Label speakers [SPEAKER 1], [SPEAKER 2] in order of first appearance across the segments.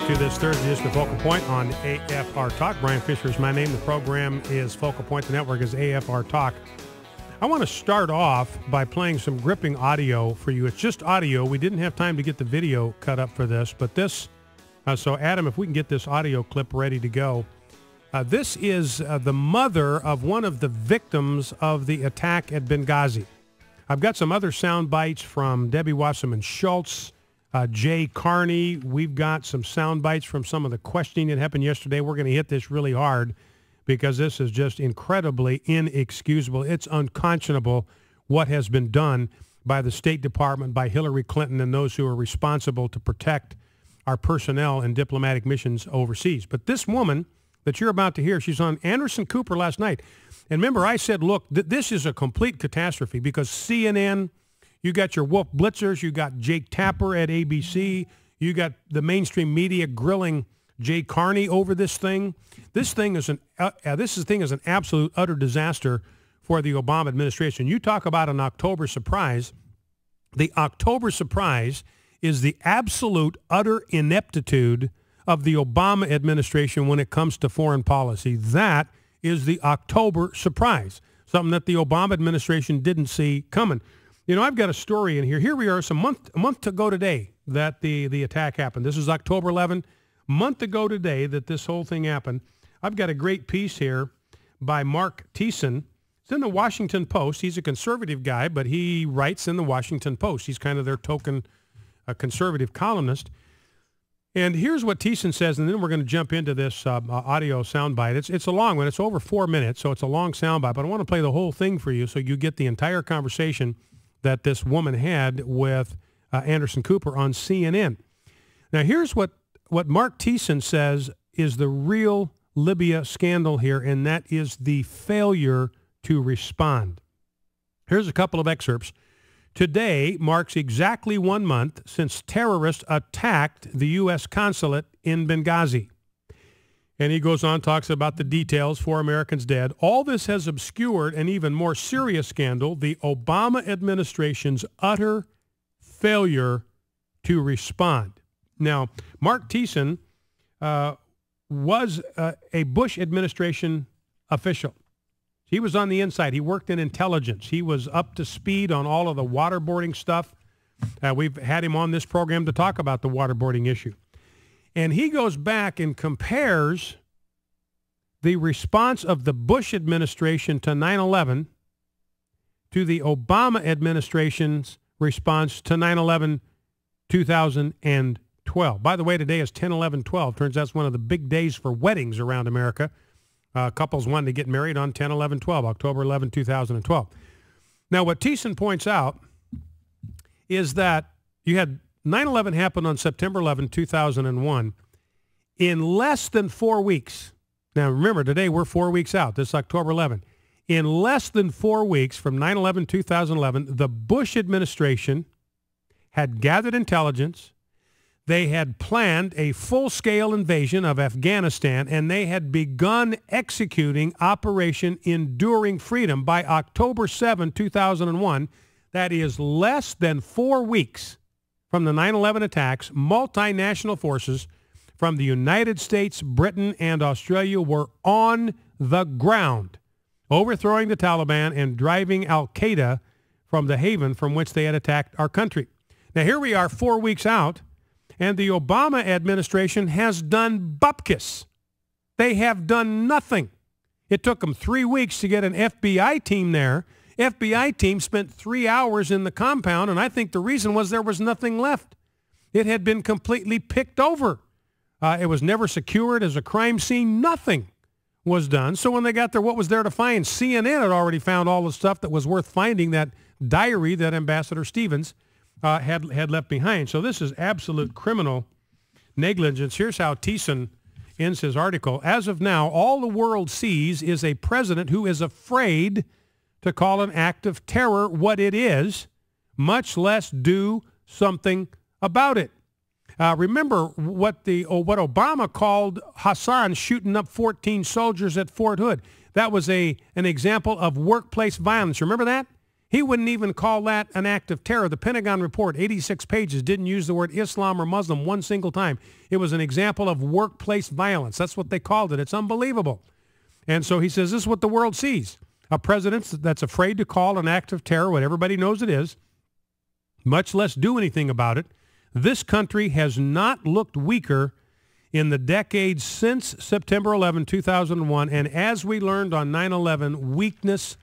[SPEAKER 1] to this Thursday edition of Focal Point on AFR Talk. Brian Fisher is my name. The program is Focal Point. The network is AFR Talk. I want to start off by playing some gripping audio for you. It's just audio. We didn't have time to get the video cut up for this, but this, so Adam, if we can get this audio clip ready to go. This is the mother of one of the victims of the attack at Benghazi. I've got some other sound bites from Debbie Wasserman Schultz, Jay Carney. We've got some sound bites from some of the questioning that happened yesterday. We're going to hit this really hard because this is just incredibly inexcusable. It's unconscionable what has been done by the State Department, by Hillary Clinton, and those who are responsible to protect our personnel and diplomatic missions overseas. But this woman that you're about to hear, she's on Anderson Cooper last night. And remember, I said, look, this is a complete catastrophe because CNN, you got your Wolf Blitzers, you got Jake Tapper at ABC, you got the mainstream media grilling Jay Carney over this thing. This thing is an absolute utter disaster for the Obama administration. You talk about an October surprise. The October surprise is the absolute utter ineptitude of the Obama administration when it comes to foreign policy. That is the October surprise, something that the Obama administration didn't see coming. You know, I've got a story in here. Here we are, it's a month to go today that the attack happened. This is October 11, month ago today that this whole thing happened. I've got a great piece here by Mark Thiessen. It's in the Washington Post. He's a conservative guy, but he writes in the Washington Post. He's kind of their token conservative columnist. And here's what Thiessen says, and then we're going to jump into this audio soundbite. It's a long one. It's over 4 minutes, so it's a long soundbite, but I want to play the whole thing for you so you get the entire conversation that this woman had with Anderson Cooper on CNN. Now, here's what Mark Thiessen says is the real Libya scandal here, and that is the failure to respond. Here's a couple of excerpts. Today marks exactly 1 month since terrorists attacked the U.S. consulate in Benghazi. And he goes on, talks about the details, 4 Americans dead. All this has obscured an even more serious scandal, the Obama administration's utter failure to respond. Now, Mark Thiessen was a Bush administration official. He was on the inside. He worked in intelligence. He was up to speed on all of the waterboarding stuff. We've had him on this program to talk about the waterboarding issue. And he goes back and compares the response of the Bush administration to 9/11 to the Obama administration's response to 9/11 2012. By the way, today is 10/11/12. Turns out it's one of the big days for weddings around America. Couples wanted to get married on 10/11/12, October 11, 2012. Now, what Thiessen points out is that you had 9/11 happened on September 11, 2001. In less than 4 weeks, now remember, today we're 4 weeks out, this is October 11. In less than 4 weeks from 9/11, 2011, the Bush administration had gathered intelligence, they had planned a full-scale invasion of Afghanistan, and they had begun executing Operation Enduring Freedom by October 7, 2001. That is less than 4 weeks from the 9/11 attacks. Multinational forces from the United States, Britain, and Australia were on the ground, overthrowing the Taliban and driving al-Qaeda from the haven from which they had attacked our country. Now, here we are 4 weeks out, and the Obama administration has done bupkis. They have done nothing. It took them 3 weeks to get an FBI team there. FBI team spent 3 hours in the compound, and I think the reason was there was nothing left. It had been completely picked over. It was never secured as a crime scene. Nothing was done. So when they got there, what was there to find? CNN had already found all the stuff that was worth finding, that diary that Ambassador Stevens had left behind. So this is absolute criminal negligence. Here's how Thiessen ends his article. As of now, all the world sees is a president who is afraid to call an act of terror what it is, much less do something about it. Remember what Obama called Hassan shooting up 14 soldiers at Fort Hood. That was an example of workplace violence. Remember that? He wouldn't even call that an act of terror. The Pentagon report, 86 pages, didn't use the word Islam or Muslim one single time. It was an example of workplace violence. That's what they called it. It's unbelievable. And so he says this is what the world sees. A president that's afraid to call an act of terror what everybody knows it is, much less do anything about it. This country has not looked weaker in the decades since September 11, 2001. And as we learned on 9/11, weakness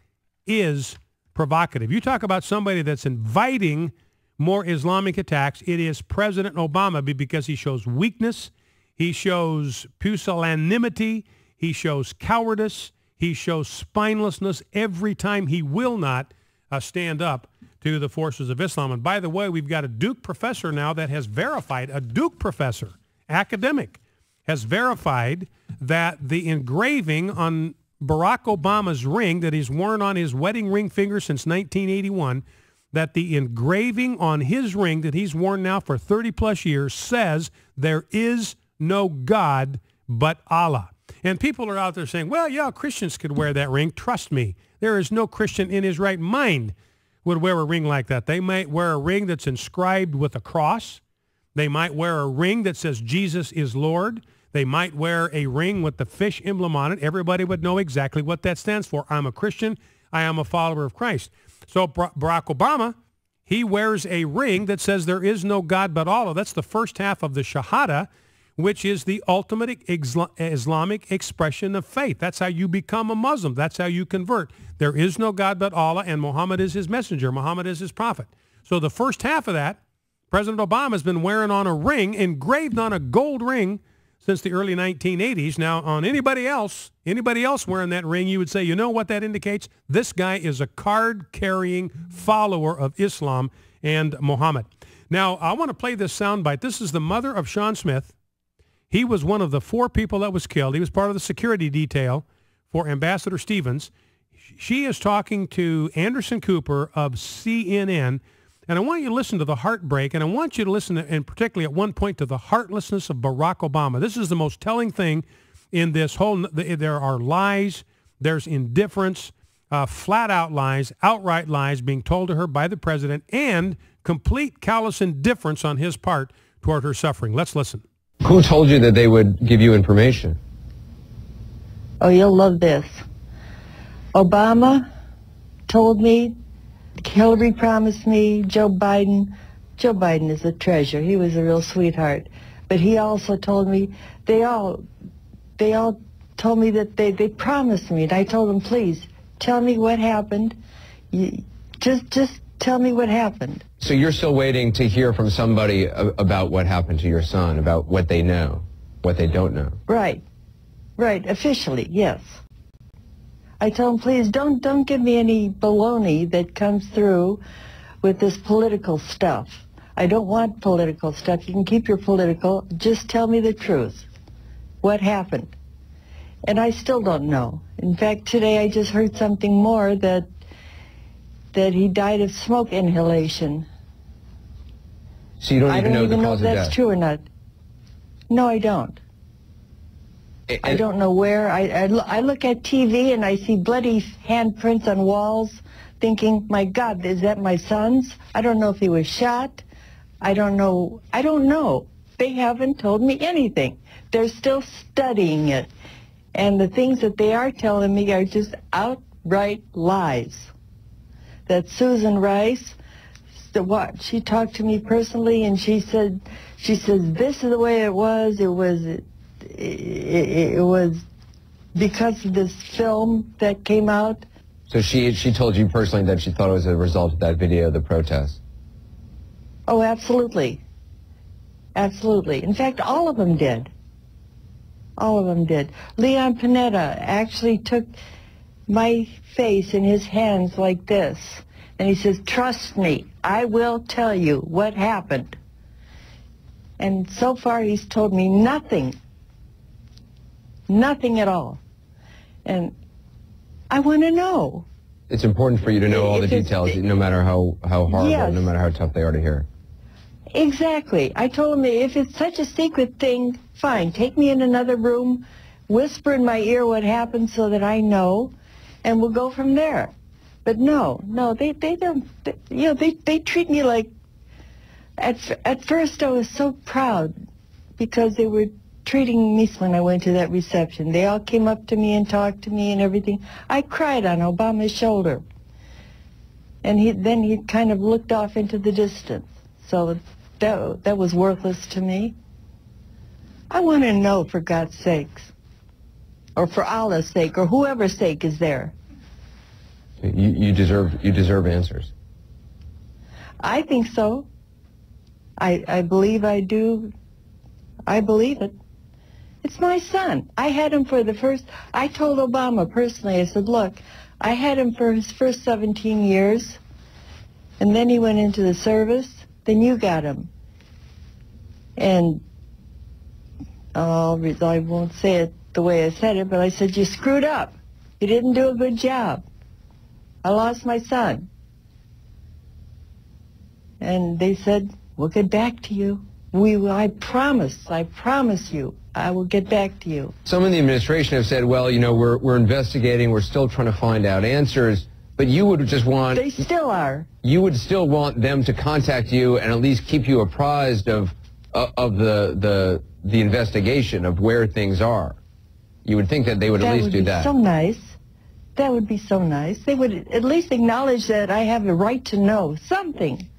[SPEAKER 1] is provocative. You talk about somebody that's inviting more Islamic attacks, it is President Obama, because he shows weakness, he shows pusillanimity, he shows cowardice, he shows spinelessness every time he will not stand up to the forces of Islam. And by the way, we've got a Duke professor now that has verified, a Duke professor, academic, has verified that the engraving on Barack Obama's ring that he's worn on his wedding ring finger since 1981, that the engraving on his ring that he's worn now for 30 plus years says there is no God but Allah. And people are out there saying, well, yeah, Christians could wear that ring. Trust me, there is no Christian in his right mind would wear a ring like that. They might wear a ring that's inscribed with a cross. They might wear a ring that says Jesus is Lord. They might wear a ring with the fish emblem on it. Everybody would know exactly what that stands for. I'm a Christian. I am a follower of Christ. So Barack Obama, he wears a ring that says there is no God but Allah. That's the first half of the Shahada, which is the ultimate Islamic expression of faith. That's how you become a Muslim. That's how you convert. There is no God but Allah, and Muhammad is his messenger. Muhammad is his prophet. So the first half of that, President Obama has been wearing on a ring, engraved on a gold ring, since the early 1980s. Now, on anybody else wearing that ring, you would say, you know what that indicates? This guy is a card-carrying follower of Islam and Muhammad. Now, I want to play this soundbite. This is the mother of Sean Smith. He was one of the 4 people that was killed. He was part of the security detail for Ambassador Stevens. She is talking to Anderson Cooper of CNN. And I want you to listen to the heartbreak, and I want you to listen, and particularly at one point, to the heartlessness of Barack Obama. This is the most telling thing in this whole, there are lies, there's indifference, flat-out lies, outright lies being told to her by the president, and complete callous indifference on his part toward her suffering. Let's listen.
[SPEAKER 2] Who told you that they would give you information?
[SPEAKER 3] Oh, you'll love this. Obama told me, Hillary promised me, Joe Biden is a treasure. He was a real sweetheart. But he also told me, they all told me that they promised me. And I told them, please, tell me what happened. Just tell me what happened.
[SPEAKER 2] So you're still waiting to hear from somebody about what happened to your son, about what they know, what they don't know.
[SPEAKER 3] Right. Officially, yes. I told him, please, don't give me any baloney that comes through with this political stuff. I don't want political stuff. You can keep your political. Just tell me the truth. What happened? And I still don't know. In fact, today I just heard something more that he died of smoke inhalation.
[SPEAKER 2] So you don't even know the cause of death? I don't even know if
[SPEAKER 3] that's true or not. No, I don't. I don't know where. I look at TV and I see bloody handprints on walls, thinking, my God, is that my son's? I don't know if he was shot. I don't know. They haven't told me anything. They're still studying it. And the things that they are telling me are just outright lies. That Susan Rice, she talked to me personally, and she says, this is the way it was. It was because of this film that came out.
[SPEAKER 2] So she told you personally that she thought it was a result of that video, the protest?
[SPEAKER 3] Oh, absolutely. Absolutely. In fact, all of them did. All of them did. Leon Panetta actually took my face in his hands like this, and he says, trust me, I will tell you what happened. And so far he's told me nothing. Nothing at all. And I want to know.
[SPEAKER 2] It's important for you to know all the details, no matter how horrible,
[SPEAKER 3] yes.
[SPEAKER 2] No matter how tough they are to hear.
[SPEAKER 3] Exactly. I told him, if it's such a secret thing, fine, take me in another room, whisper in my ear what happened so that I know, and we'll go from there. But no, they don't, they treat me like, at first I was so proud because they were treating me when I went to that reception. They all came up to me and talked to me and everything. I cried on Obama's shoulder. And then he kind of looked off into the distance. So that was worthless to me. I want to know, for God's sakes, or for Allah's sake, or whoever's sake is there.
[SPEAKER 2] You deserve answers.
[SPEAKER 3] I think so. I believe I do. I believe it. It's my son. I had him for the first, I told Obama personally, I said, look, I had him for his first 17 years, and then he went into the service, then you got him. And I won't say it the way I said it, but I said, you screwed up. You didn't do a good job. I lost my son. And they said, we'll get back to you. I promise you, I will get back to you.
[SPEAKER 2] Some in the administration have said, well, we're investigating, we're still trying to find out answers, but you would just want...
[SPEAKER 3] They still are.
[SPEAKER 2] You would still want them to contact you and at least keep you apprised of the investigation, of where things are. You would think that they would at least do that.
[SPEAKER 3] That would be so nice. That would be so nice. They would at least acknowledge that I have the right to know something.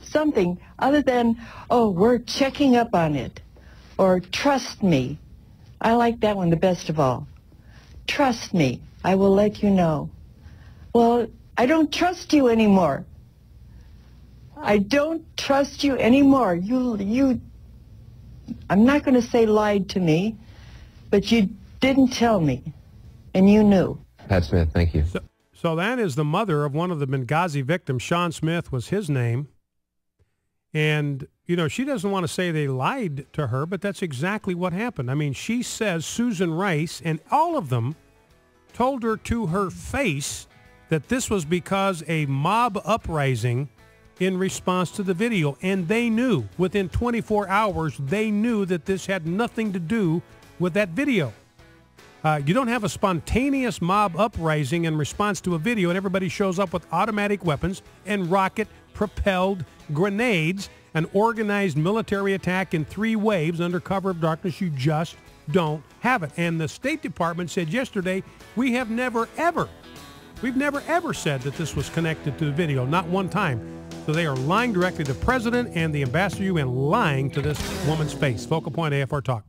[SPEAKER 3] Something other than, oh, we're checking up on it, or trust me. I like that one the best of all. Trust me, I will let you know. Well, I don't trust you anymore. I don't trust you anymore. I'm not going to say lied to me, but you didn't tell me, and you knew.
[SPEAKER 2] Pat Smith, thank you.
[SPEAKER 1] So that is the mother of one of the Benghazi victims. Sean Smith was his name. And, she doesn't want to say they lied to her, but that's exactly what happened. I mean, she says Susan Rice and all of them told her to her face that this was because a mob uprising in response to the video. And they knew, within 24 hours, they knew that this had nothing to do with that video. You don't have a spontaneous mob uprising in response to a video and everybody shows up with automatic weapons and rocket-propelled grenades, an organized military attack in 3 waves under cover of darkness. You just don't have it. And the State Department said yesterday, we've never ever said that this was connected to the video, not one time. So they are lying directly to the president and the ambassador and lying to this woman's face. Focal Point AFR Talk.